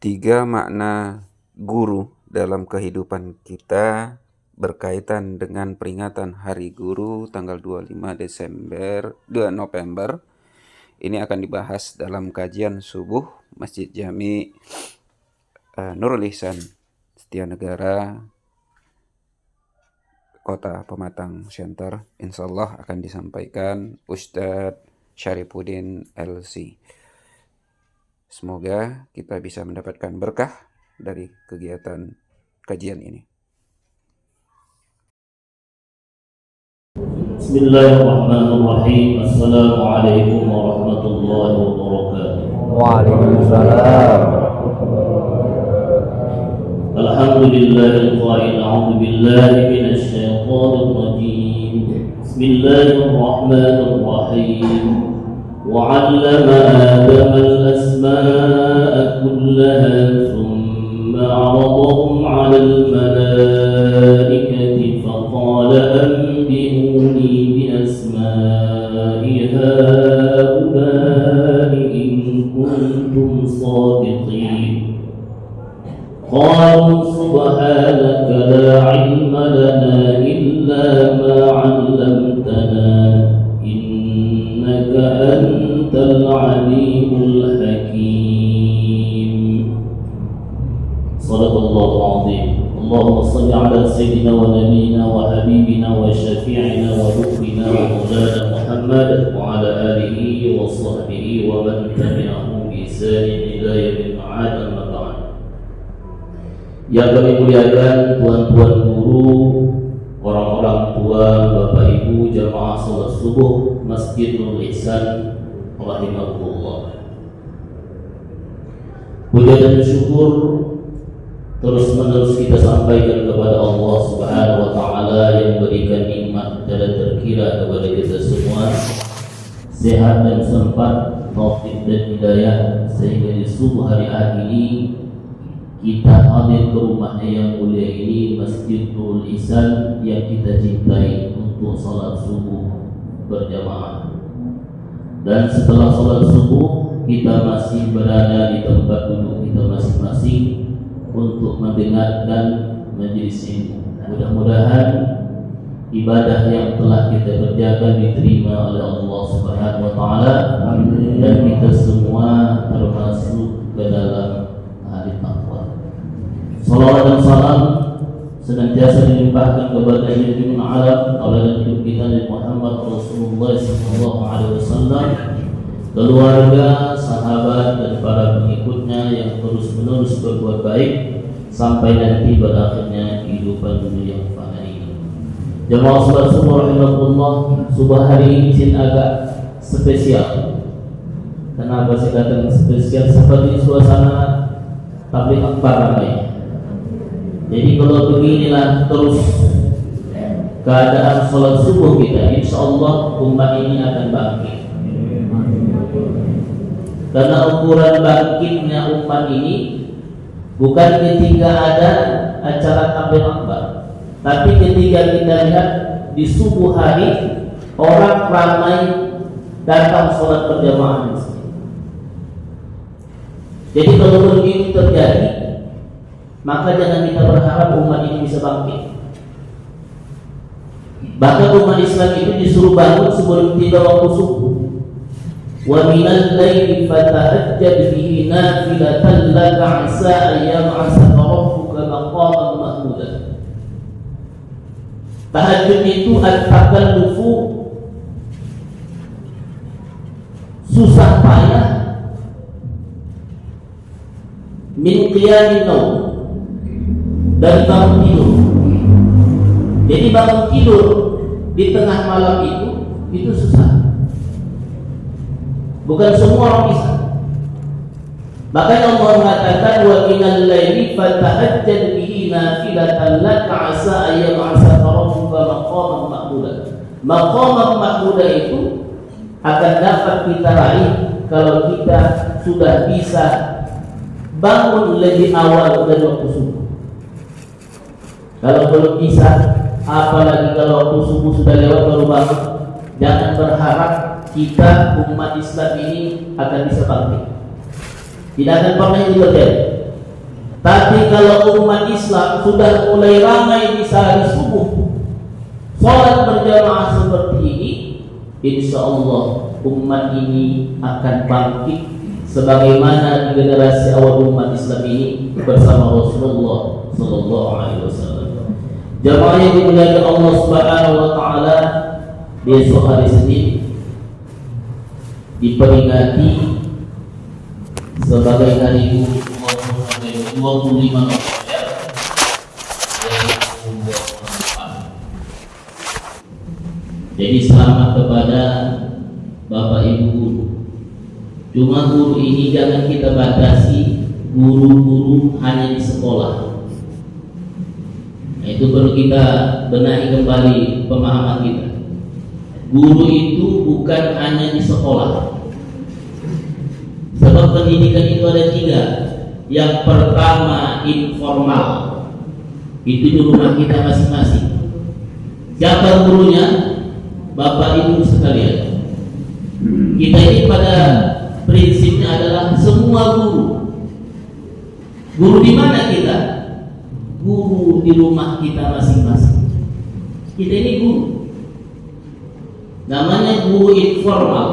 Tiga makna guru dalam kehidupan kita berkaitan dengan peringatan Hari Guru tanggal 2 November. Ini akan dibahas dalam kajian subuh Masjid Jami Nurul Ihsan Setianegara, Kota Pematang Center. Insyaallah akan disampaikan Ustadz Syarifuddin LC. Semoga kita bisa mendapatkan berkah dari kegiatan kajian ini. Bismillahirrahmanirrahim. Assalamualaikum warahmatullahi wabarakatuh. Waalaikumsalam. Alhamdulillahil qa'il a'udzu billahi minasy syaithanir rajim. Bismillahirrahmanirrahim. وعلم آدم الأسماء كلها ثم عرضهم على الملائكة فقال أنبئوني بأسماء هؤلاء إن كنتم صادقين قالوا سبحانك لا علم لنا إلا ما علمتنا إنك أنت العليم الحكيم. صدق الله العظيم. اللهم صل على سيدنا ونبينا وحبيبنا وشفيعنا ودكتنا ومولانا محمد وعلى آله وصحبه ومن تبعه بإحسان إلى يوم المعاد. أما بعد. Yang kami muliakan tuan-tuan guru, orang-orang tua, bapak ibu, jamaah salat subuh Masjid Nurul Ihsan rahimahullah. Puja dan syukur terus menerus kita sampaikan kepada Allah Subhanahu wa taala yang berikan nikmat dan terkira kepada kita semua, sehat dan sempat, taufik dan hidayah, sehingga di subuh hari ini kita hadir ke rumahnya yang mulia ini, Masjid Nurul Ihsan yang kita cintai, untuk salat subuh berjamaah. Dan setelah salat subuh kita masih berada di tempat duduk kita masing-masing untuk mendengarkan majelis ini. Mudah-mudahan ibadah yang telah kita kerjakan diterima oleh Allah Subhanahu wa taala dan kita semua termasuk ke dalam ahli taqwa. Salawat dan salam senantiasa dilimpahkan kepada Sayyidul Alam, tauladan hidup kita Nabi Muhammad Rasulullah SAW, keluarga, sahabat dan para pengikutnya yang terus-menerus berbuat baik sampai nanti berakhirnya kehidupan dunia yang fana ini. Jamaah salat subuh rahimahullah, subuh hari ini agak spesial. Kenapa saya katakan spesial? Seperti suasana tabligh akbar ramai. Jadi kalau beginilah terus keadaan sholat subuh kita, insya Allah umat ini akan bangkit. Karena ukuran bangkitnya umat ini bukan ketika ada acara tabligh akbar, tapi ketika kita lihat di subuh hari orang ramai datang sholat berjamaah di sini. Jadi kalau begini terjadi, maka jangan kita berharap umat ini bisa bangkit. Bahkan umat Islam itu disuruh bangun sebelum tiba waktu subuh. Wa minal laili fatahajjad bihi nafilatan laka 'asa ayyab'asaka rabbuka maqaman mahmuda. Tahajud itu at-takallufu, susah payah, min qiyamin naum, dari bangun tidur. Jadi bangun tidur di tengah malam itu susah. Bukan semua orang bisa. Makanya Allah mengatakan wa minal laili fatahajjad bihi nafilatan laka 'asa ayyab'asaka rabbuka maqaman mahmuda. Maqaman mahmuda itu akan dapat kita raih kalau kita sudah bisa bangun lebih awal dari waktu subuh. Kalau belum bisa, apalagi kalau waktu subuh sudah lewat baru bangun, jangan berharap kita umat Islam ini akan bisa bangkit. Tidak akan pernah itu terjadi. Tapi kalau umat Islam sudah mulai ramai di sehari subuh, sholat berjamaah seperti ini, insya Allah umat ini akan bangkit sebagaimana di generasi awal umat Islam ini bersama Rasulullah Sallallahu Alaihi Wasallam. Jamaah yang dimuliakan Allah Subhanahu Wa Taala, besok hari Senin diperingati sebagai hari Guru 25 November 2024. Jadi selamat kepada Bapak Ibu guru. Cuma guru ini jangan kita batasi guru-guru hanya di sekolah. Nah, itu perlu kita benahi kembali pemahaman kita. Guru itu bukan hanya di sekolah. Sebab pendidikan itu ada 3. Yang pertama informal, itu di rumah kita masing-masing. Siapa gurunya? Bapak Ibu sekalian. Kita ini pada prinsipnya adalah semua guru. Guru di mana kita? Guru di rumah kita masing-masing. Kita ini guru. Namanya guru informal,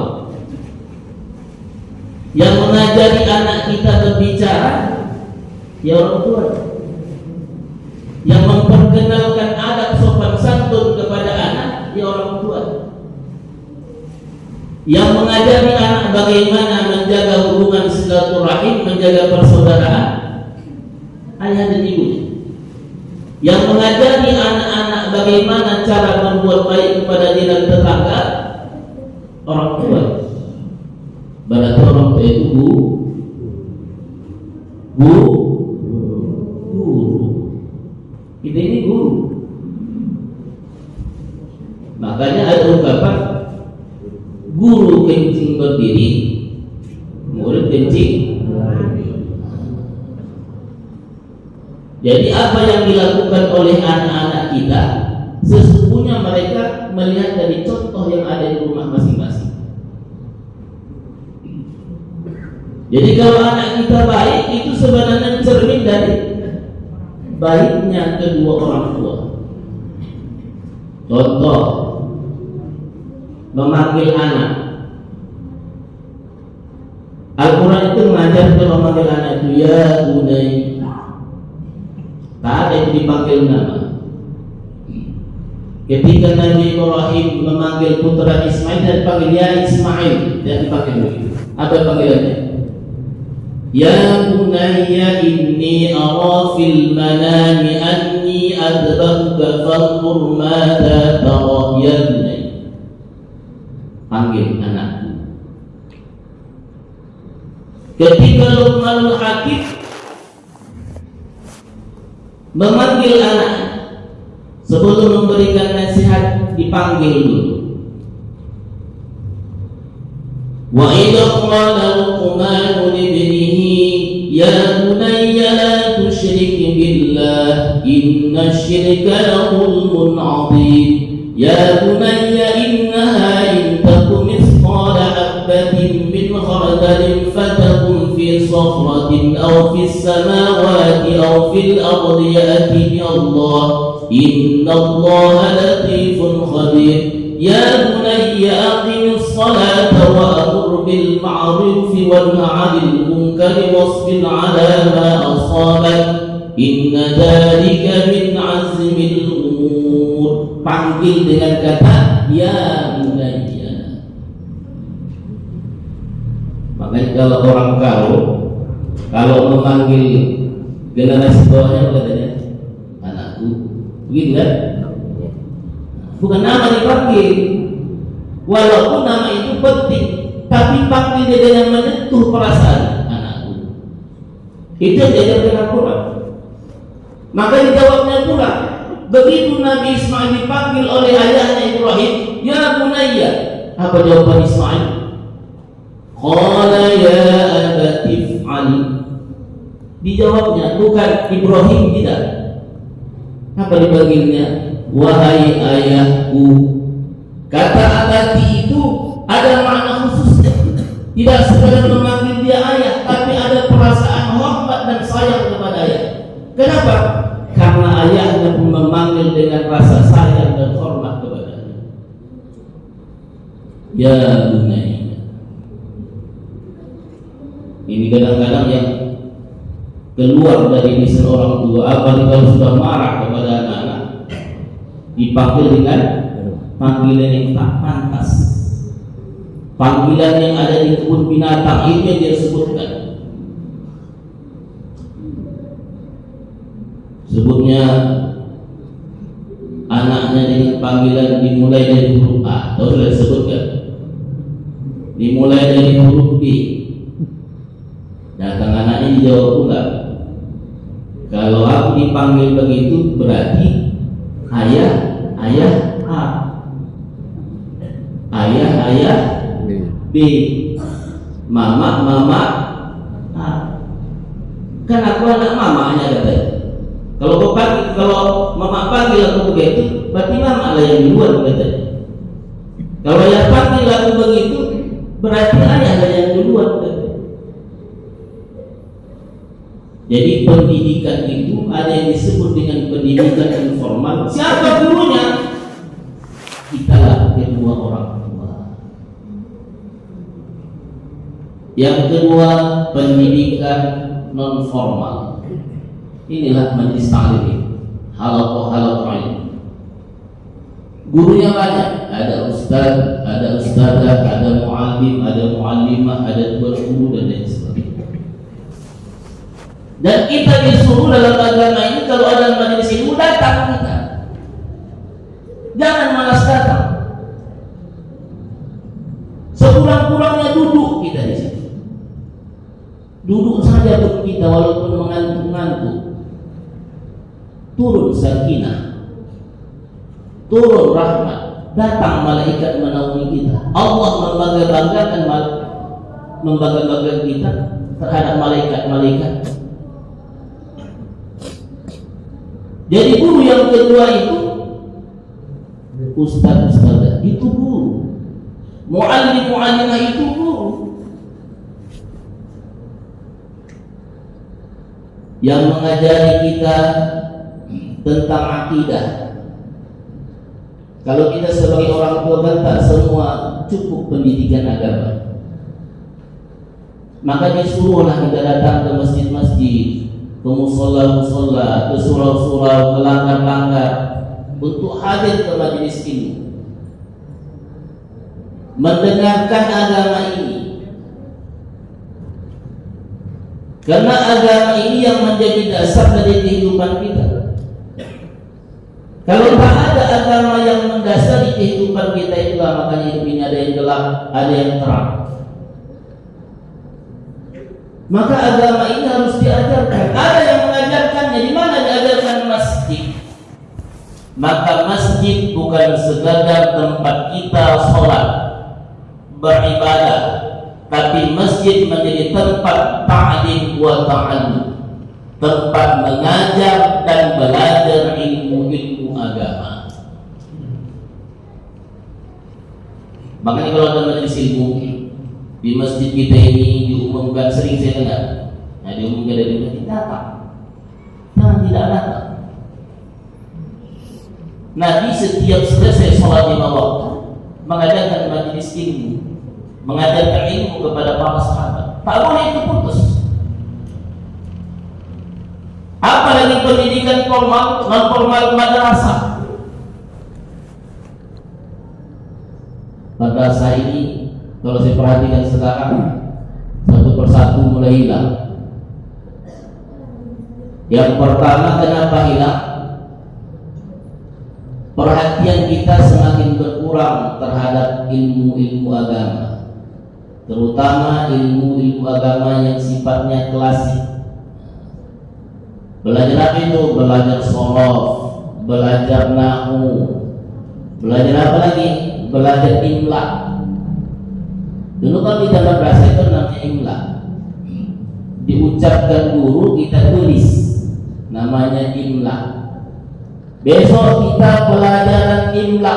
yang mengajari anak kita berbicara ya orang tua, yang memperkenalkan adab sopan santun kepada anak ya orang tua, yang mengajari anak bagaimana menjaga hubungan silaturahim, menjaga persaudaraan ayah dan ibunya, yang mengajari anak-anak bagaimana cara berbuat baik kepada jiran tetangga orang tua. Berarti orang tua itu guru. Kita ini guru. Makanya ada ungkapan guru kencing berdiri, murid kencing. Jadi apa yang dilakukan oleh anak-anak kita, sesungguhnya mereka melihat dari contoh yang ada di rumah masing-masing. Jadi kalau anak kita baik, itu sebenarnya cermin dari baiknya kedua orang tua. Contoh, memanggil anak. Al-Quran itu mengajarkan memanggil anak itu ya bunai. Tak ada yang dipanggil nama. Ketika Nabi Ibrahim memanggil putra Ismail, dan dipanggil ya Ismail, dan dipanggil begitu. Apa panggilannya? Ya bunayya inni ara fil manami anni adbahuka fanzur madza tara ya bunayya. Panggil anakku. Ketika Luqmanul Hakim memanggil anak, sebelum memberikan nasihat dipanggil dulu. Wa idza qala Luqman libnihi ya bunayya la tusyrik billah inna syirka la zulmun 'adzim. Ya bunayya innaha in takum mithqala habatin min khardalin fatakun fi sakhratin aw fis samawati aw fil ardi ya'ti bi Allah inna Allaha latifun khabir. Ya bunayya aqimis salata wa amur bil ma'ruf wa nahy 'anil munkari wasbir 'ala ma asabak inna dzalika min 'azmil umur. Panggil dengan kata ya bunayya. Makanya kalau orang kalau memanggil generasi bawahnya katanya anakku, begitu kan? Bukan nama dipanggil, walaupun nama itu penting, tapi panggil dia dengan menyentuh perasaan anakku. Itu yang diajarkan Al-Quran. Maka dijawabnya pula, begitu Nabi Ismail dipanggil oleh ayahnya Ibrahim, ya bunayya. Apa jawaban Ismail? Qala ya abati if'al. Dijawabnya bukan Ibrahim, tidak. Apa dipanggilnya? Wahai ayahku. Kata abati itu ada makna khususnya. Tidak sekadar memanggil dia ayah, tapi ada perasaan hormat dan sayang kepada ayah. Kenapa? Karena ayahnya pun memanggil dengan rasa sayang dan hormat kepadanya. Ya bunayya. Ini kadang-kadang yang keluar dari lisan orang tua, apalagi kalau sudah marah kepada anak-anak, dipanggil dengan panggilan yang tak pantas, panggilan yang ada di kebun binatang. Itu yang dia sebutkan. Sebutnya anaknya dengan panggilan dimulai dari huruf A. Tahu sudah disebutkan, dimulai dari huruf B. Datang anaknya dijawab pula, kalau aku dipanggil begitu berarti ayah A, ayah B, mama A. Kan aku anak mamanya katanya. Kalau mama panggil aku begitu, berarti mama lah yang duluan katanya. Kalau ayah panggil aku begitu, berarti ayah lah yang duluan katanya. Jadi pendidikan itu ada yang disebut dengan pendidikan informal. Siapa gurunya? Kitalah kedua orang tua. Yang kedua, pendidikan non formal. Inilah majelis ta'lim, halaqah ilmu. Gurunya banyak, ada ustaz, ada ustazah, ada muallim, ada muallimah, ada tuan guru dan lain sebagainya. Dan kita disuruh dalam agama ini kalau ada majelis ilmu datang kita. Jangan malas datang. Sekurang-kurangnya duduk kita di situ. Duduk saja pun kita walaupun mengantuk-ngantuk. Turun sakinah, turun rahmat, datang malaikat menaungi kita. Allah membangga-banggakan kita terhadap malaikat-malaikat. Jadi guru yang kedua itu ustaz-ustazah, itu guru. Muallim-muallimah itu guru. Yang mengajari kita tentang akidah. Kalau kita sebagai orang tua kan tak semua cukup pendidikan agama, maka disuruhlah kita datang ke masjid-masjid, ke musola-musola, ke surau-surau, ke langgar-langgar untuk hadir ke majelis ilmu, mendengarkan agama ini. Karena agama ini yang menjadi dasar dari kehidupan kita. Kalau tak ada agama yang mendasari kehidupan kita, itulah makanya hidup ini ada yang gelap, ada yang terang. Maka agama ini harus diajarkan. Ada yang mengajarkannya. Di mana diajarkan? Masjid. Maka masjid bukan sekadar tempat kita sholat, beribadah, tapi masjid menjadi tempat ta'lim wa ta'allum, tempat mengajar dan belajar ilmu-ilmu agama. Makanya kalau ada majelis ilmu di masjid kita ini diumumkan, sering saya dengar, diumumkan dari masjid, datang, jangan tidak datang. Nabi setiap selesai sholat 5 waktu mengajarkan majelis ilmu, mengajarkan ilmu kepada para sahabat. Tak boleh itu putus. Apalagi pendidikan formal, non formal, madrasah. Madrasah ini kalau saya perhatikan sekarang satu persatu mulai hilang. Yang pertama, kenapa hilang? Perhatian kita semakin berkurang terhadap ilmu-ilmu agama, terutama ilmu-ilmu agama yang sifatnya klasik. Belajar apa itu? Belajar sholof, belajar nahu, belajar apa lagi? Belajar imla. Dulu kan di dalam bahasa itu namanya imla, diucapkan guru kita tulis, namanya imla. Besok kita pelajaran imla.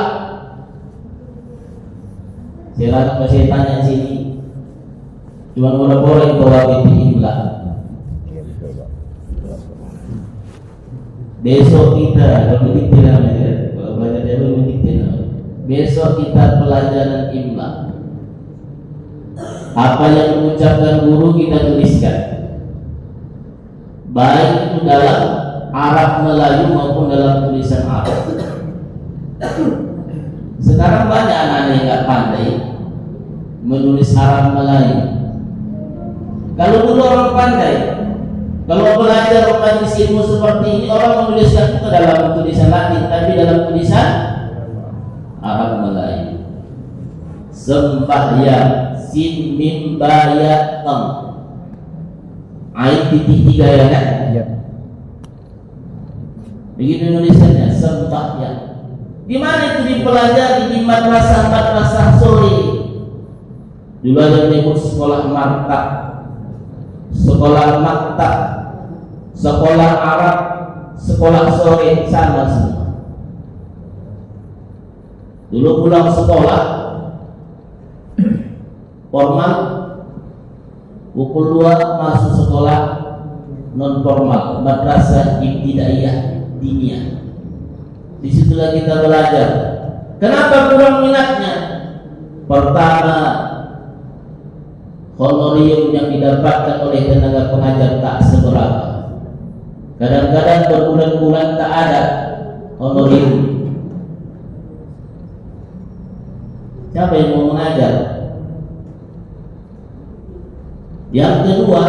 Saya tanya sini, cuma orang-orang yang tahu itu imla. Besok kita belajar besok kita pelajaran imla. Apa yang mengucapkan guru kita tuliskan, baik itu dalam Arab Melayu maupun dalam tulisan Arab. Sekarang banyak anak-anak yang nggak pandai menulis Arab Melayu. Kalau dulu orang pandai, kalau belajar majelis ilmu seperti ini, orang menuliskan itu dalam tulisan Latin, tapi dalam tulisan Arab Melayu. Sembahyang sin mim ba ya tam. Ain titik 3 ya kan? Ya. Begitu nulisannya, sembahyang. Di mana itu dipelajari? Di madrasah sore. Dulu ada menyebut sekolah maktab, sekolah Arab, sekolah sore, sama semua. Dulu pulang sekolah formal, pukul 2 masuk sekolah non formal, madrasah ibtidaiyah diniyah. Disitulah kita belajar. Kenapa kurang minatnya? Pertama, honorium yang didapatkan oleh tenaga pengajar tak seberapa. Kadang-kadang berbulan-bulan tak ada honorium. Siapa yang mau mengajar? Yang kedua,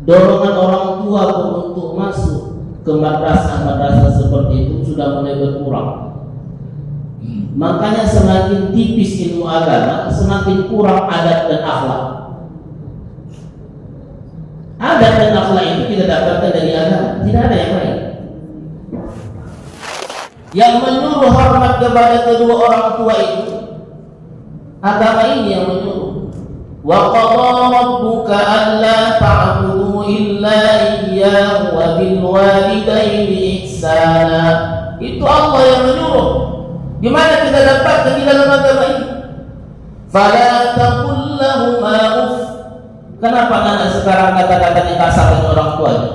dorongan orang tua untuk masuk ke madrasah seperti itu sudah mulai berkurang. Makanya semakin tipis ilmu agama, semakin kurang adat dan akhlak. Adat dan akhlak itu kita dapatkan dari agama, tidak ada yang lain. Yang menyuruh hormat kepada kedua orang tua itu, agama ini yang menyuruh. Wa qadha rabbuka alla ta'budu illa iyyahu wa bil walidayni ihsana. Itu Allah yang menyuruh. Di mana kita dapatkan di dalam agama ini? Fala taqul lahumā uff. Kenapa anak sekarang kata-katanya kasar dengan orang tuanya?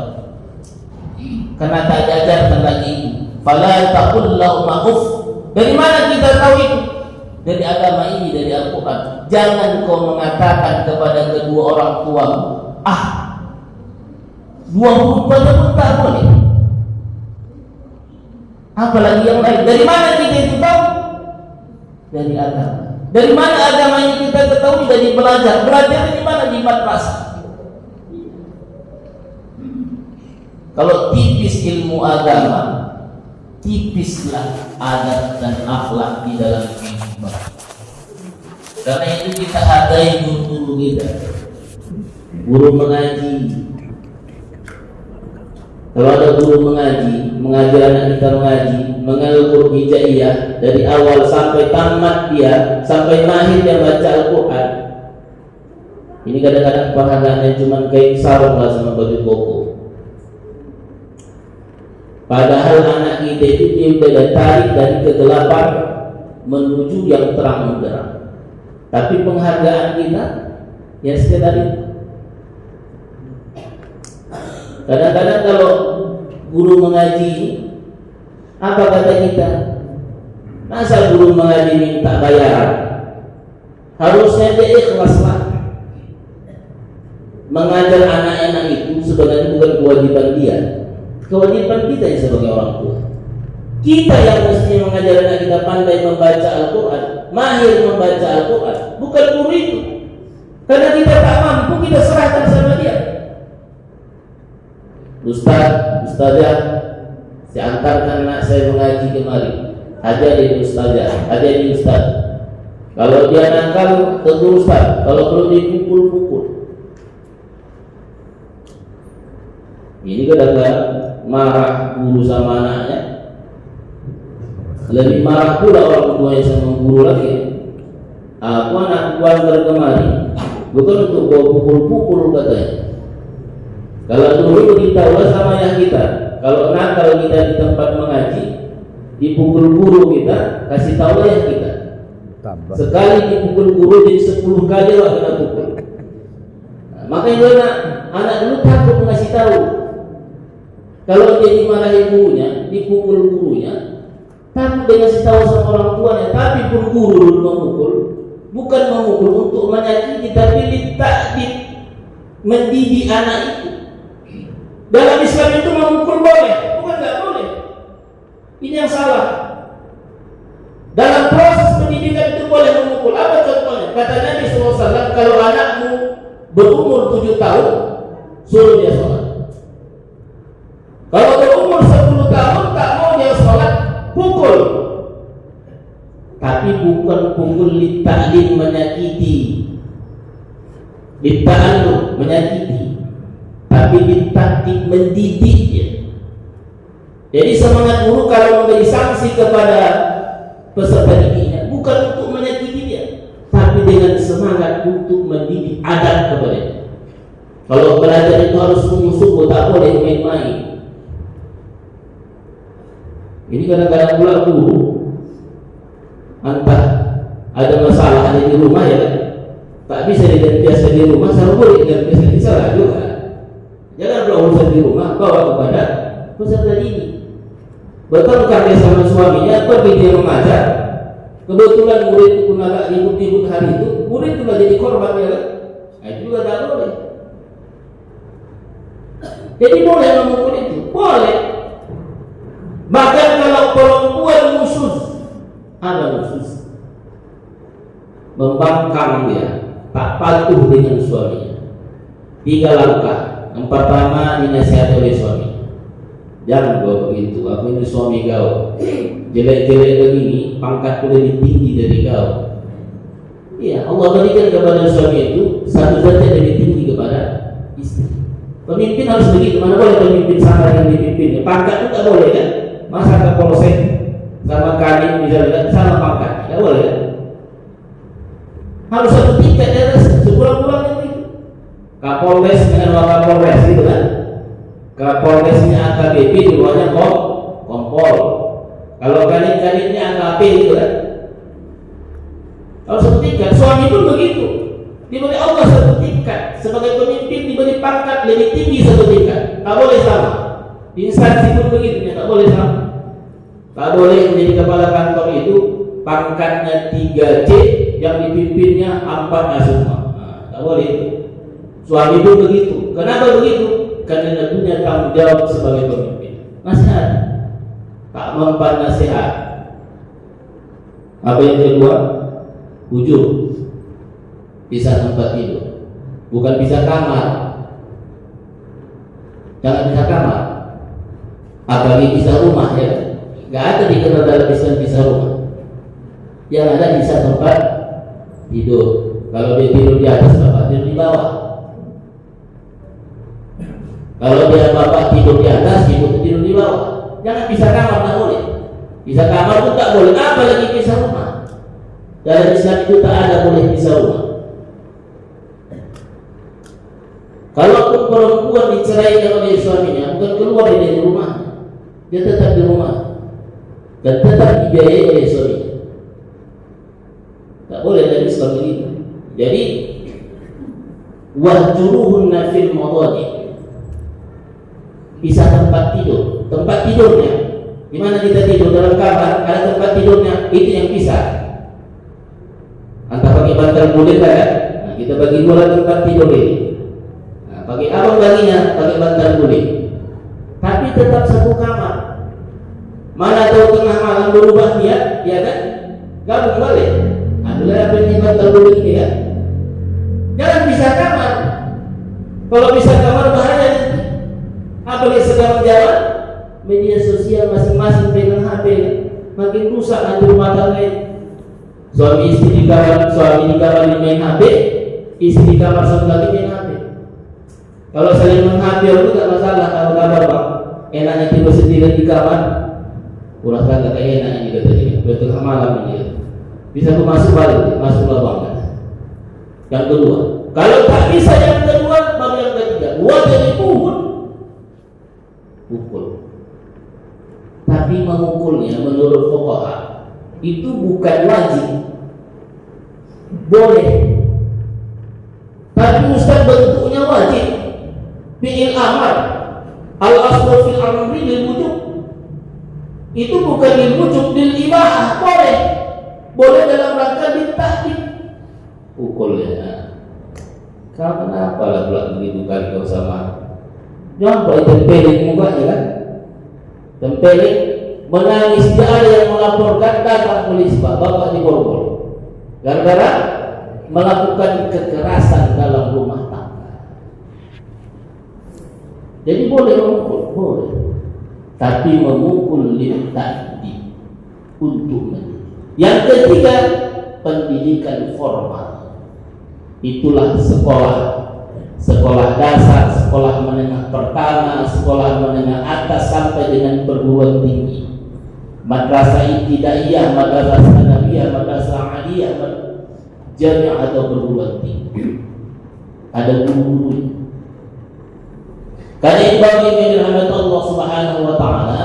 Karena tak diajarkan lagi. Fala taqul lahumā uff. Dari mana kita tahu itu? Dari agama ini, dari Al-Quran. Jangan kau mengatakan kepada kedua orang tuamu, dua huruf aja pun tak boleh. Apalagi yang lain. Dari mana kita itu tahu? Dari agama. Dari mana agama yang kita ketahui? Dari belajar. Belajar di mana? Di madrasah. Kalau tipis ilmu agama, tipislah adat dan akhlak di dalam kehidupan. Karena itu kita hargai guru kita, guru mengaji. Kalau ada guru mengaji, mengajar anak kita mengaji, mengajar hijaiyah dari awal sampai tamat dia, sampai mahir dia baca Al-Quran. Ini kadang-kadang pahalanya cuma kain sarung lah sama baju koko. Padahal anak kita itu dia sudah tarik dari kegelapan menuju yang terang benderang. Tapi penghargaan kita ya sekedar itu. Kadang-kadang kalau guru mengaji, apa kata kita? Masa guru mengaji minta bayaran? Harusnya dia ikhlaslah. Mengajar anak-anak itu sebenarnya bukan kewajiban dia. Kewajiban kita yang sebagai orang tua. Kita yang mesti mengajar anak kita pandai membaca Al-Quran, mahir membaca Al-Quran, bukan guru itu. Karena kita tak mampu, kita serahkan sama dia. Ustazah, saya antarkan anak saya mengaji kemari. Hadiah di ustazah, hadiah di ustaz. Kalau dia nakal, tegur ustaz. Kalau perlu dipukul-pukul. Ini kadang-kadang marah guru sama anaknya. Lebih marah pula orang tuanya sama guru lagi. Aku anak antar kemari bukan untuk bawa pukul-pukul katanya. Kalau dulu beritahulah sama ayah kita, kalau nakal kita di tempat mengaji, dipukul guru kita, kasih tahu ayah kita. Sekali dipukul guru jadi 10 kali lah kena pukul. Makanya anak dulu takut ngasih tahu. Kalau dia dimarahi gurunya, dipukul gurunya, takut dia ngasih tahu sama orang tuanya. Tapi pun guru dulu memukul, bukan memukul untuk menyakiti, tapi ditakdir mendidik anak itu. Dalam Islam itu memukul boleh, bukan nggak boleh. Ini yang salah. Dalam proses pendidikan itu boleh memukul. Apa contohnya? Kata Nabi SAW, kalau anakmu berumur 7 tahun, suruh dia sholat. Kalau berumur 10 tahun, tak mau dia sholat, pukul. Tapi bukan pukul litta'lim menyakiti, litta'allum menyakiti, tapi litta'lim mendidik dia. Jadi semangat guru kalau memberi sanksi kepada peserta didiknya bukan untuk menyakiti dia, tapi dengan semangat untuk mendidik adab kepadanya. Kalau belajar itu harus sungguh-sungguh, tak boleh main-main. Ini kadang-kadang pula guru entah ada masalah di rumah ya, tak bisa dibiasa di rumah, sama boleh dibiasa di sana juga. Jangan pula urusan di rumah bawa kepada peserta didik. Bertengkar dia sama suaminya, pergi dia mengajar. Kebetulan murid itu pun agak ribut-ribut hari itu, murid juga jadi korban ya kan? Nah, itu juga tak boleh. Jadi boleh memukul itu, boleh. Bahkan kalau perempuan musuh, ada musuh, membangkang dia, tak patuh dengan suaminya. 3 langkah. Yang pertama, dinasihati oleh suami. Jangan kau begitu, aku ini suami kau. Jelek-jelek begini, pangkat lebih tinggi dari kau. Iya, Allah berikan kepada suami itu satu derajat lebih tinggi kepada istri. Pemimpin harus begitu, mana boleh pemimpin sama dengan dipimpinnya. Pangkat itu tak boleh kan? Masa kapolsek sama kadin misalnya sama pangkat, tak boleh kan? Harus satu tingkat atas, sekurang-kurangnya begitu. Kapolres dengan wakapolres gitu kan? Kapolresnya AKBP, di luarnya kompol. Kalau kadin-kadinnya AKP gitu kan. Kalau satu tingkat, suami pun begitu. Diberi Allah satu tingkat. Sebagai pemimpin diberi pangkat lebih tinggi satu tingkat. Tak boleh sama. Di instansi pun begitu, tak boleh sama. Tak boleh menjadi kepala kantor itu pangkatnya 3C, yang dipimpinnya 4A semua. Nah, tak boleh itu. Suami pun begitu. Kenapa begitu? Karena punya tanggung jawab sebagai pemimpin. Nasihat, tak mempan nasihat. Apa yang kedua? Ujub, pisah tempat tidur, bukan pisah kamar. Jangan pisah kamar, apalagi pisah rumah ya. Gak ada dikenal dalam Islam pisah rumah. Yang ada pisah tempat tidur. Kalau dia tidur di atas, bapak tidur di bawah. Kalau dia bapak tidur di atas, ibu tidur di bawah. Jangan pisah kamar, tak boleh. Pisah kamar itu tak boleh, apalagi pisah rumah. Dalam Islam itu tak ada boleh pisah rumah. Kalaupun perempuan diceraikan oleh suaminya, bukan keluar dari rumah, dia tetap di rumah dan tetap dibiayai oleh suaminya. Tak boleh dari Islam begitu. Jadi wahjuruhunna fil madaji, pisah tempat tidur, tempat tidurnya. Di mana kita tidur dalam kamar, ada tempat tidurnya, itu yang pisah. Antara pakai bantal bulir kan? Nah, kita bagi dua tempat tidur ini. Nah, pakai abang baginya pakai bantal bulir. Tapi tetap satu kamar. Mana tahu tengah malam berubah niat, ya kan? Gabung balik. Adalah apa yang bantal bulir ini kan? Jangan pisah kamar. Kalau pisah kamar bahaya. Apalagi sedang jalan media sosial masing-masing pegang HP, makin rusak nanti rumah tangga. Suami istri di kamar, suami di kamar main HP, istri di kamar satu lagi main HP. Kalau saling meng-HP itu tak masalah, tahu kabar bang. Enaknya tidur sendiri di kamar, kurang kan kayak enaknya juga tadi. Udah tengah malam ini, bisa aku masuk balik, masuk lubang. Yang kedua, kalau tak bisa yang kedua, baru yang ketiga. Wajib dipukul. Pukul. Tapi memukulnya menurut fuqaha itu bukan wajib, boleh. Tapi Ustaz bentuknya fi'il amar. Al-aslu fil amri lil wujub. Itu bukan lil wujub, lil ibahah. Boleh dalam rangka ditahdik. Pukul ya. Kau kenapa lah pula begitu kali kau sama? Jangan boleh tempelin mukanya kan? Tempelin, menangis. Dia ada yang melaporkan, datang polisi, Pak, bapak diborgol gara-gara melakukan kekerasan dalam rumah tangga. Jadi boleh memukul, boleh, tapi memukul litahdi, untuk mendidik. Yang ketiga, pendidikan formal. Itulah sekolah dasar, sekolah menengah pertama, sekolah menengah atas sampai dengan perguruan tinggi. Madrasah ibtidaiyah, madrasah sanawiyah, madrasah aliyah, jamiah atau perguruan tinggi. Ada guru-gurunya. Karena itu bagi rahmat Allah Subhanahu wa taala,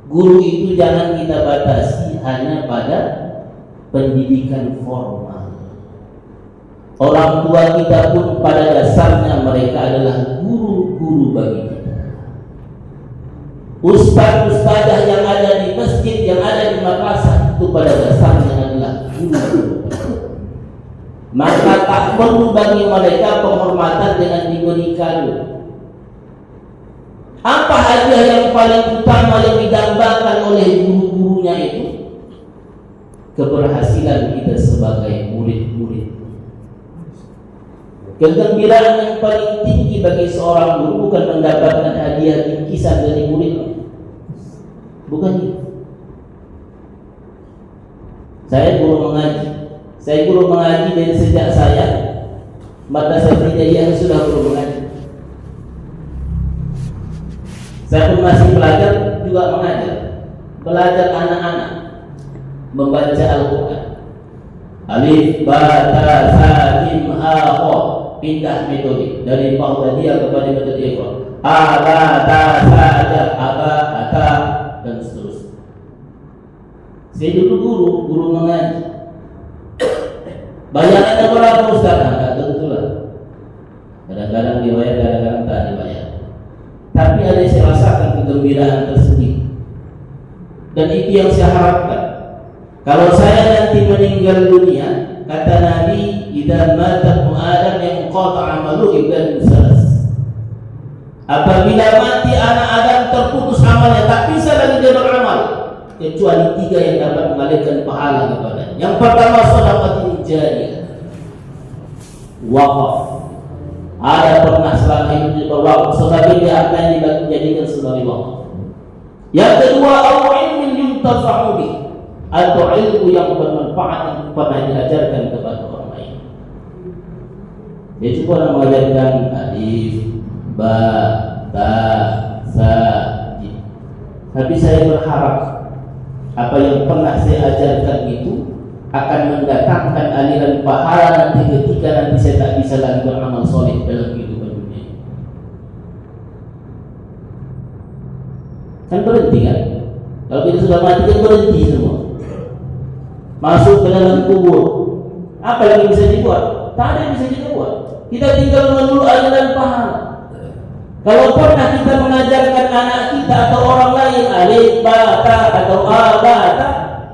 guru itu jangan kita batasi hanya pada pendidikan formal. Orang tua kita pun pada dasarnya mereka adalah guru-guru bagi kita. Ustaz-ustazah yang ada di masjid, yang ada di madrasah itu pada dasarnya adalah guru-guru. Maka tak perlu bagi mereka penghormatan dengan diberi kado. Apa hadiah yang paling utama yang didambakan oleh guru-gurunya itu? Keberhasilan kita sebagai murid-murid. Kegembiraan yang paling tinggi bagi seorang guru bukan mendapatkan hadiah bingkisan dari murid. Bukan itu. Saya guru mengaji dari sejak saya madrasah ibtidaiyah sudah guru mengaji. Saya pun masih belajar juga mengajar. Belajar anak-anak membaca Al-Quran. Alif, ba, ta, sa, jim, ha, kha. Pindah metode dari Baghdadiyah kepada metode Iqra. Aba, ta, sa, ja, aba, ata, dan seterusnya. Saya dulu guru mengaji. Bayarannya berapa Ustaz? Enggak tentu lah. Kadang-kadang dibayar, kadang-kadang tak dibayar. Tapi ada yang saya rasakan kegembiraan tersendiri. Dan itu yang saya harapkan. Kalau saya nanti meninggal dunia, kata Nabi, idza mata ibnu Adam yanqata 'amaluhu illa min salas. Apabila mati anak Adam terputus amalnya, tak bisa lagi dia beramal kecuali 3 yang dapat mengalirkan pahala kepadanya. Yang pertama, sedekah jariyah, wakaf. Ada pernah selama hidup berwakaf sebagai dia akan dijadikan sebagai wakaf. Yang kedua, ilmu yuntafa'u bih, atau ilmu yang bermanfaat yang pernah diajarkan kepada orang lain. Dia juga mengajarkan alif, ba, ta, sa, jim. Tapi saya berharap apa yang pernah saya ajarkan itu akan mendatangkan aliran pahala nanti ketika nanti saya tak bisa lagi beramal soleh dalam kehidupan dunia. Kan berhenti kan? Kalau kita sudah mati kan berhenti semua. Masuk ke dalam kubur. Apa yang bisa dibuat? Tak ada yang bisa kita buat. Kita tinggal menunggu aliran pahala. Kalau pernah kita mengajarkan anak kita atau orang lain alif, ba, ta atau a, ba, ta,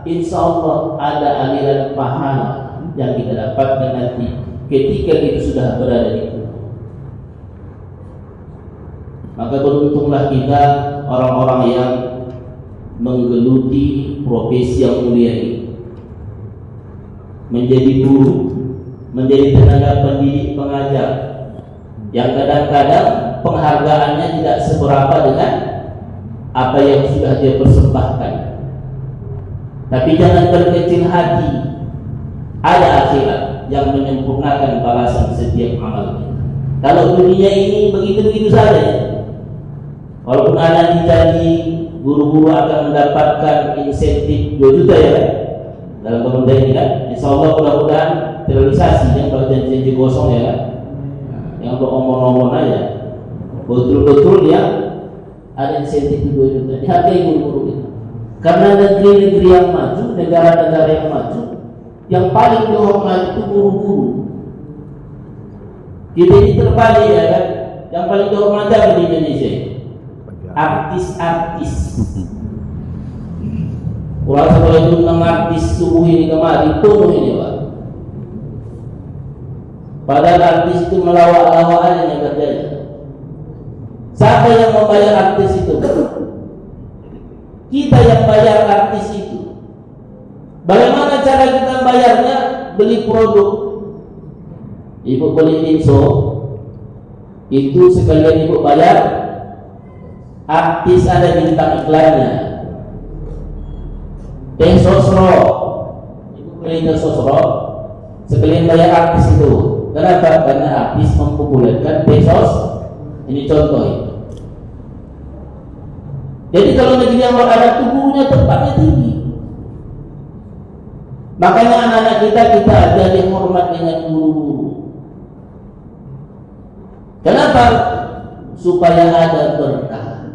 insya Allah ada aliran pahala yang kita dapatkan nanti ketika kita sudah berada di kubur. Maka beruntunglah kita orang-orang yang menggeluti profesi yang mulia ini. Menjadi guru, menjadi tenaga pendidik pengajar, yang kadang-kadang penghargaannya tidak seberapa dengan apa yang sudah dia persembahkan. Tapi jangan berkecil hati. Ada akhirat yang menyempurnakan balasan setiap amal kita. Kalau dunia ini begitu-begitu saja, walaupun ada dijanji guru-guru akan mendapatkan insentif 2 juta ya kan? Dalam pemerintah ini kan, insya Allah mudah-mudahan terrealisasi yang janji-janji kosong ya kan, yang beromong-omong aja, betul-betul ya ada insentif 2 juta. Dihargai guru-guru kita. Karena negeri-negeri yang maju, negara-negara yang maju, yang paling dihormati itu guru-guru. Kita ini terbalik ya kan, yang paling dihormati apa di Indonesia? Artis-artis. Orang sekolah itu tentang artis subuh ini kemarin penuh ini Pak. Padahal artis itu melawak-lawak aja yang kerjanya. Siapa yang membayar artis itu? Kita yang bayar artis itu. Bagaimana cara kita bayarnya? Beli produk. Ibu beli Inso, itu sekalian ibu bayar. Artis ada bintang iklannya. Teh Sosro, ibu beli Teh Sosro, sekalian bayar artis itu. Kenapa? Karena artis mempopulerkan Teh Sosro. Ini contoh itu. Jadi kalau negeri yang ada tubuhnya tempatnya tinggi. Makanya anak-anak kita ajari hormat dengan guru-guru. Kenapa? Supaya ada berkah.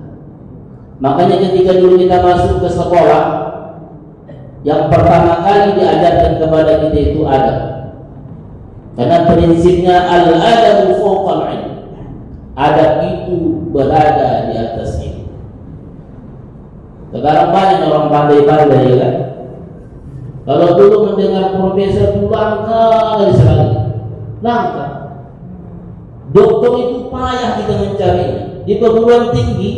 Makanya ketika dulu kita masuk ke sekolah, yang pertama kali diajarkan kepada kita itu adab. Karena prinsipnya al-adabu fawqal ilm. Adab itu berada di atas ilmu. Sekarang banyak orang pandai-pandai ya kan. Kalau dulu mendengar profesor itu langka dari sekali, langka. Dokter itu payah kita mencari. Di perguruan tinggi,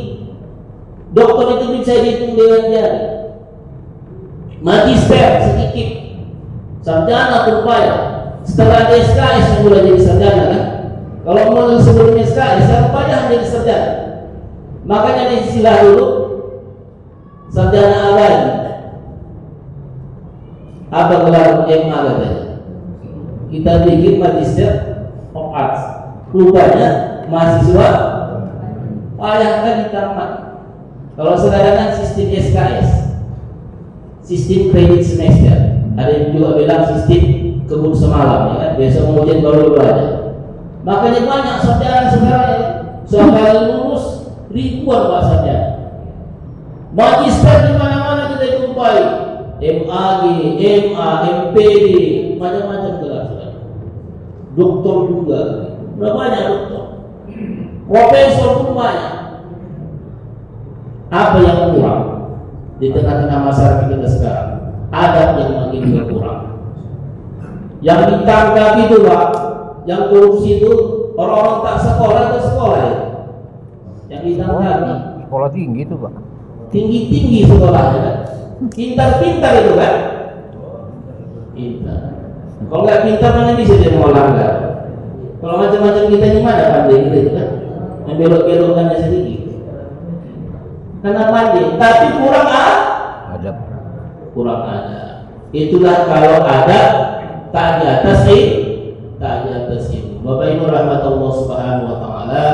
dokter itu bisa dihitung dengan jari. Magister sedikit, sarjana pun payah. Setelah SKS mulai jadi sarjana kan. Kalau mulai sebelum SKS, saya payah jadi sarjana. Makanya di istilah dulu sarjana abadi. Apa gelar MA katanya? Kita bikin magister of arts. Rupanya mahasiswa payah kan tamat. Kalau sekarang kan sistem SKS, sistem kredit semester. Ada yang juga bilang sistem kebun semalam, ya kan? Besok mau ujian baru aja. Makanya banyak sarjana sekarang ya. Sekali lulus ribuan pak sarjana. Magister di mana-mana kita jumpai, MAG, MA, MPD, macam-macam gelar. Doktor juga, udah banyak doktor. Profesor pun banyak. Apa yang kurang di tengah-tengah masyarakat kita sekarang? Adab yang makin berkurang. Yang ditangkap itu Pak, yang korupsi itu orang-orang tak sekolah atau sekolah ya? Yang ditangkap Sekolah tinggi itu Pak. Tinggi-tinggi sekolahnya kan? Pintar-pintar itu kan? Pintar. Kalau nggak pintar mana bisa dia mau langgar? Kalau macam-macam kita ini mana pandai kita itu kan? Yang belok-belokannya sedikit. Karena pandai, tapi kurang Adab. kurang ada. Itulah kalau ada tak di atas ilmu. Bapak Ibu rahmatullah subhanahu wa ta'ala.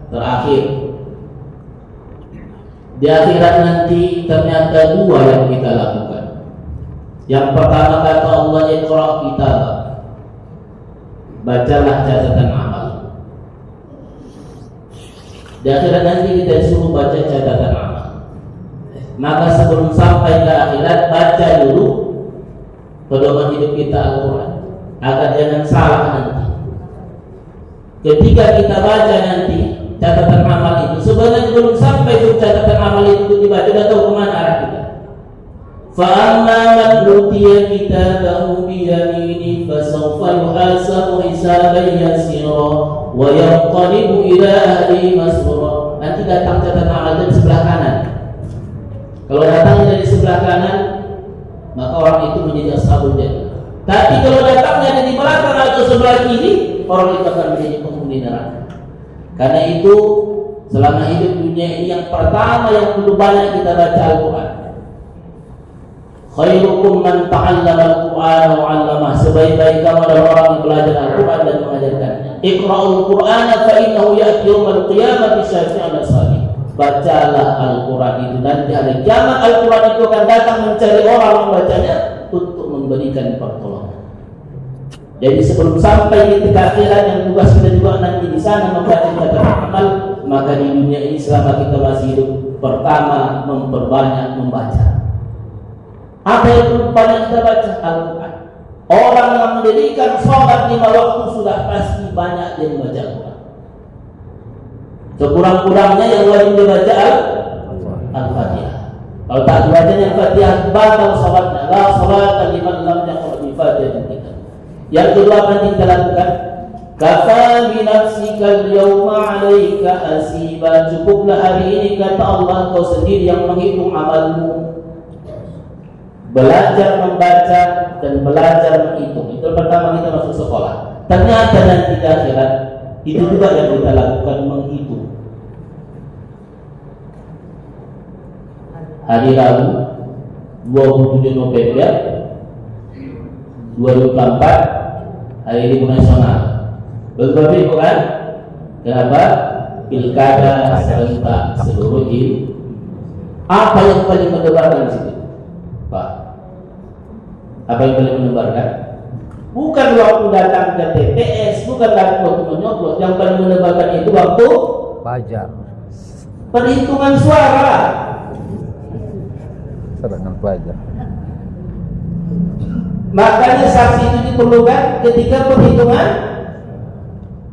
Terakhir, di akhirat nanti ternyata dua yang kita lakukan. Yang pertama kata Allah, Iqra kitab, bacalah catatan amal. Di akhirat nanti kita suruh baca catatan amal. Maka sebelum sampai ke akhirat, baca dulu pedoman hidup kita Al-Quran agar jangan salah nanti. Ketika kita baca nanti catatan amal itu, sebenarnya belum sampai ke catatan amal itu dibaca, sudah tahu kemana arah kita. Fa'amma man utiya kitabahu biyamini fasawfa yuhasabu hisaban yasira wa yanqalibu ila ahlihi masrura. Nanti datang catatan amal dari sebelah kanan. Kalau datangnya dari sebelah kanan, maka orang itu menjadi ashabul jannah. Tapi kalau datangnya dari belakang atau sebelah kiri, orang itu akan menjadi penghuni neraka. Karena itu selama hidup dunia ini yang pertama yang perlu banyak kita baca Al-Quran. Khairukum man ta'allama al-Qur'ana wa 'allamah. Sebaik-baik kamu adalah orang yang belajar Al-Quran dan mengajarkannya. Iqra'ul Qur'ana fa innahu ya'ti yaumil qiyamati syafi'an salih. Bacalah Al-Quran itu, nanti hari kiamat Al-Quran itu akan datang mencari orang membacanya untuk memberikan pertolongan. Jadi sebelum sampai di akhirat yang tugas kita juga nanti di sana membaca catatan amal, maka di dunia ini selama kita masih hidup, pertama memperbanyak membaca. Apa yang banyak kita baca? Al-Quran. Orang yang mendirikan sholat 5 waktu sudah pasti banyak dia membaca Al-Quran. Sekurang-kurangnya yang wajib dibaca Al-Fatihah. Kalau tak dibaca Al-Fatihah, batal salatnya. La salata liman lam yaqra bi Fatihatil kitab. Yang kedua apa yang kita lakukan? Kafa bi nafsikal yawma 'alaika hasiba. Cukuplah hari ini kata Allah kau sendiri yang menghitung amalmu. Belajar membaca dan belajar menghitung. Itu pertama kita masuk sekolah. Ternyata nanti di akhirat itu juga yang kita lakukan, menghitung. Hari Rabu 27 November 2024 hari libur nasional. Betul bukan? Kenapa? Pilkada serentak seluruh Indonesia. Apa yang paling mendebarkan di situ, Pak? Apa yang paling mendebarkan? Bukan waktu datang ke TPS, bukan waktu menyoblos. Yang paling mendebarkan itu waktu Fajar. perhitungan suara. Serangan fajar. Makanya saksi itu diperlukan ketika perhitungan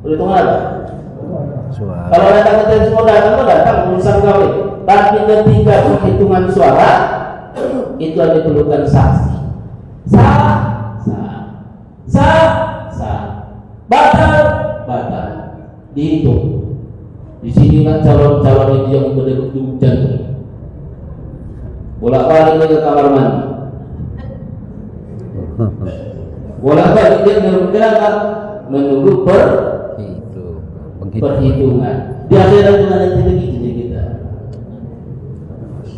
apa? Suara. Kalau datang ke TPS mau datang urusan kawin. Tapi ketika perhitungan suara itu ada diperlukan saksi. Batal. Dihitung. Di sini kan calon-calon itu yang berdegup jantung. Bolak-balik ke kamar mandi. Bolak-balik dia bergerak menunggu perhitungan. Di akhirat juga nanti begitu kita.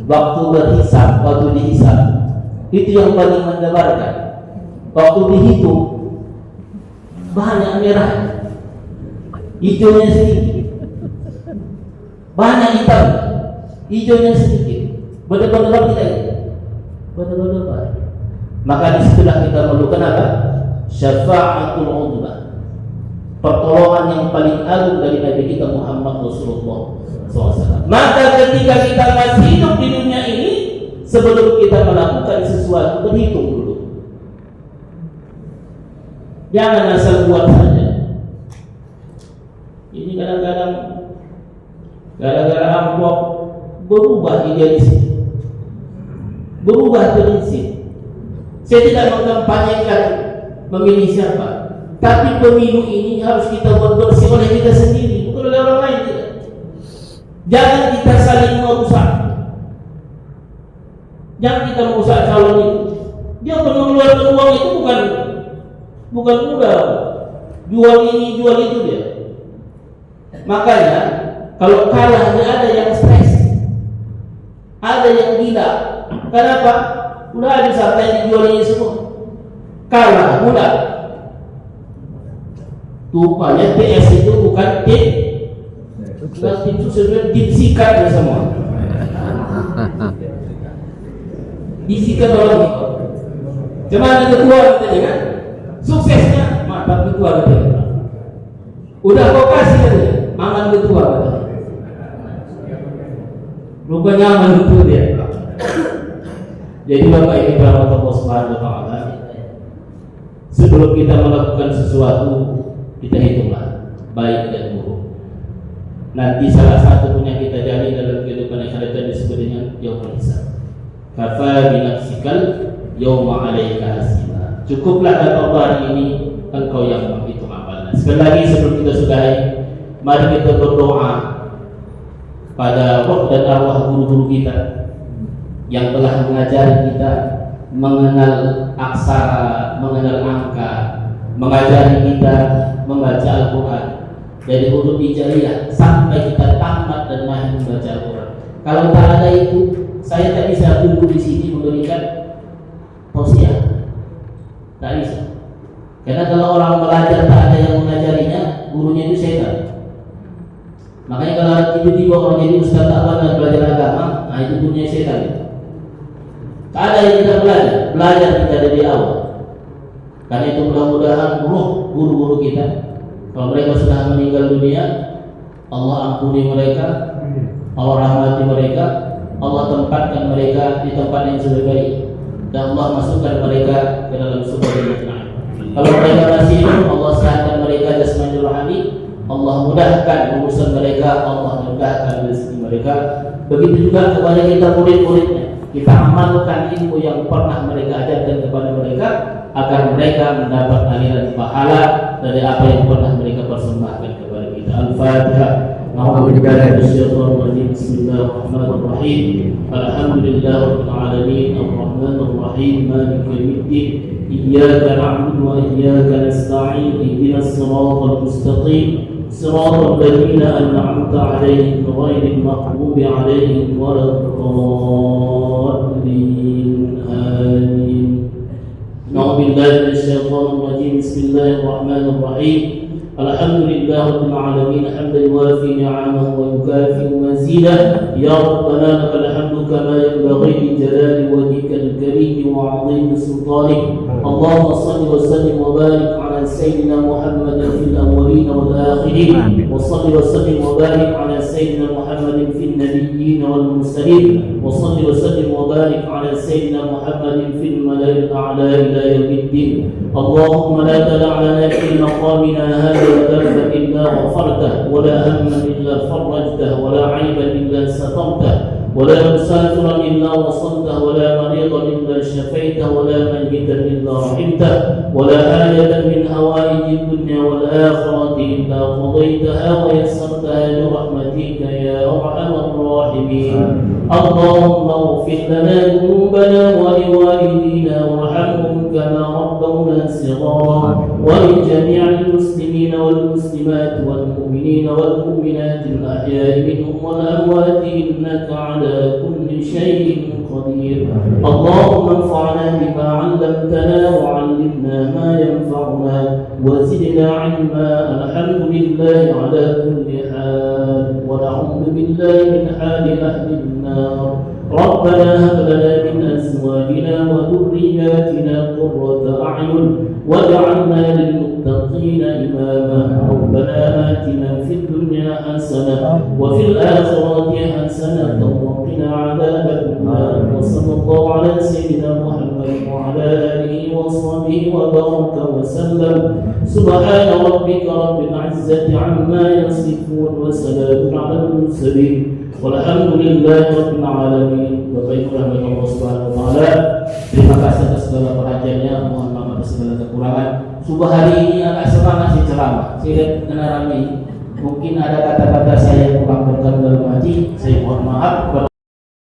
Waktu berhisab, waktu dihisab, itu yang paling mendebarkan. Waktu dihitung, banyak merah, hijaunya sedikit. Banyak hitam, hijaunya sedikit. Benar-benar tidak itu. Benar-benar. Maka disitulah kita memerlukan apa? Syafa'atul udhma. Pertolongan yang paling agung dari Nabi kita Muhammad Rasulullah SAW. Maka ketika kita masih hidup di dunia ini, sebelum kita melakukan sesuatu, berhitung dulu. Jangan asal buat saja. Ini kadang-kadang gara-gara amplop berubah idealisme, berubah prinsip. Saya tidak mengkampanyekan memilih siapa, tapi pemilu ini harus kita buat bersih oleh kita sendiri, bukan oleh orang lain. Tidak. Jangan kita saling merusak. Jangan kita merusak calon itu. Dia mengeluarkan uang itu bukan mudah. Jual ini, jual itu dia. Makanya kalau kalah ada yang stres, ada yang gila. Kenapa? Udah ada sampai dijual ini semua. Kalah mudah. Rupanya PS itu bukan tim sukses, tim sikat semua. Disikat orang itu. Cuman ketua katanya kan, suksesnya mantap ketua katanya. Udah kau kasih katanya, aman ketua katanya. Rupanya aman ketua dia. Jadi Bapak Ibu Allah Subhanahu wa taala, sebelum kita melakukan sesuatu, kita hitunglah baik dan buruk. Nanti salah satu punya kita jalani dalam kehidupan akhirat disebut dengan yaumul hisab. Kafa bi nafsikal yauma 'alaika hasiba. Cukuplah kata Allah hari ini engkau yang menghitung amalnya. Sekali lagi sebelum kita sudahi, mari kita berdoa pada roh dan arwah guru-guru kita yang telah mengajari kita mengenal aksara, mengenal angka, mengajari kita membaca Al-Quran dari huruf hijaiyah sampai kita tamat dan mahir membaca Al-Quran. Kalau tak ada itu, saya tak bisa duduk di sini memberikan tausiah. Tak bisa. Karena kalau orang belajar tak ada yang mengajarinya, gurunya itu setan. Makanya kalau tiba-tiba orang jadi ustaz tak pandai belajar agama, nah itu gurunya setan. Tak ada yang kita belajar kita dari awal. Karena itu mudah-mudahan roh guru-guru kita, kalau mereka sudah meninggal dunia, Allah ampuni mereka, Allah rahmati mereka, Allah tempatkan mereka di tempat yang sebaik, dan Allah masukkan mereka ke dalam surga Jannah. Kalau mereka masih hidup, Allah sehatkan mereka jasmani rohani, Allah mudahkan urusan mereka, Allah mudahkan rezeki mereka. Begitu juga kepada kita murid-muridnya, kita amalkan ilmu yang pernah mereka ajarkan kepada mereka agar mereka mendapat aliran pahala dari apa yang pernah mereka persembahkan kepada kita. Al-Fatihah. Bismillahirrahmanirrahim. Alhamdulillahirabbil alamin, arrahmanir rahim, maliki yaumiddin. Iyyaka na'budu wa iyyaka nasta'in. Ihdinas siratal mustaqim. صراط الذين أنعمت عليهم غير المغضوب عليهم ولا الضالين آمين. أعوذ بالله من الشيطان الرجيم. بسم الله الرحمن الرحيم. الحمد لله رب العالمين حمدا يوافي نعمه ويكافئ مزيده. يا ربنا لك الحمد كما ينبغي لجلال وجهك الكريم وعظيم سلطانك. اللهم صل وسلم وبارك على سيدنا محمد في الأولين والآخرين، وصل وسلم وبارك على سيدنا محمد في النبيين والمرسلين، وصل وسلم وبارك على سيدنا محمد في الملأ الأعلى إلى يوم الدين. اللهم لا تدع لنا في مقامنا هذا ذنبا إلا غفرته، ولا هما إلا فرجته، ولا عيبا إلا سترته، ولا مسافرا إلا وصلته، ولا مريضا إلا شفيته، ولا ميتا إلا رحمته، ولا حاجة من هوائج الدنيا والآخرة إلا قضيتها ويسرتها برحمتك يا أرحم الراحمين. اللهم اغفر لنا ذنوبنا ولوالدينا وارحمهم كما ربونا صغارا، ولجميع المسلمين والمسلمات والمؤمنين والمؤمنات الأحياء منهم والأموات إنك على كل شيء قدير. اللهم انفعنا بما علمتنا وعلمنا ما ينفعنا وزدنا علما. الحمد لله على كل حال، ونعوذ بالله من حال أهل النار. ربنا هب لنا من أزواجنا وذرياتنا قرة أعين واجعلنا للمتقين إماما. ربنا آتنا في الدنيا حسنة وفي الآخرة حسنة وقنا عذاب النار. وصلى الله على سيدنا محمد وعلى آله وصحبه وبارك وسلم. سبحان ربك رب العزة عما يصفون وسلام على المرسلين والحمد لله رب العالمين. Bapak Ibu rahmatullah subhanahu wa ta'ala, terima kasih atas segala perhatiannya, mohon maaf atas segala kekurangan. Subuh hari ini agak semangat sih ceramah. Saya lihat benar ini mungkin ada kata-kata saya yang kurang berkenan dalam hati, saya mohon maaf kepada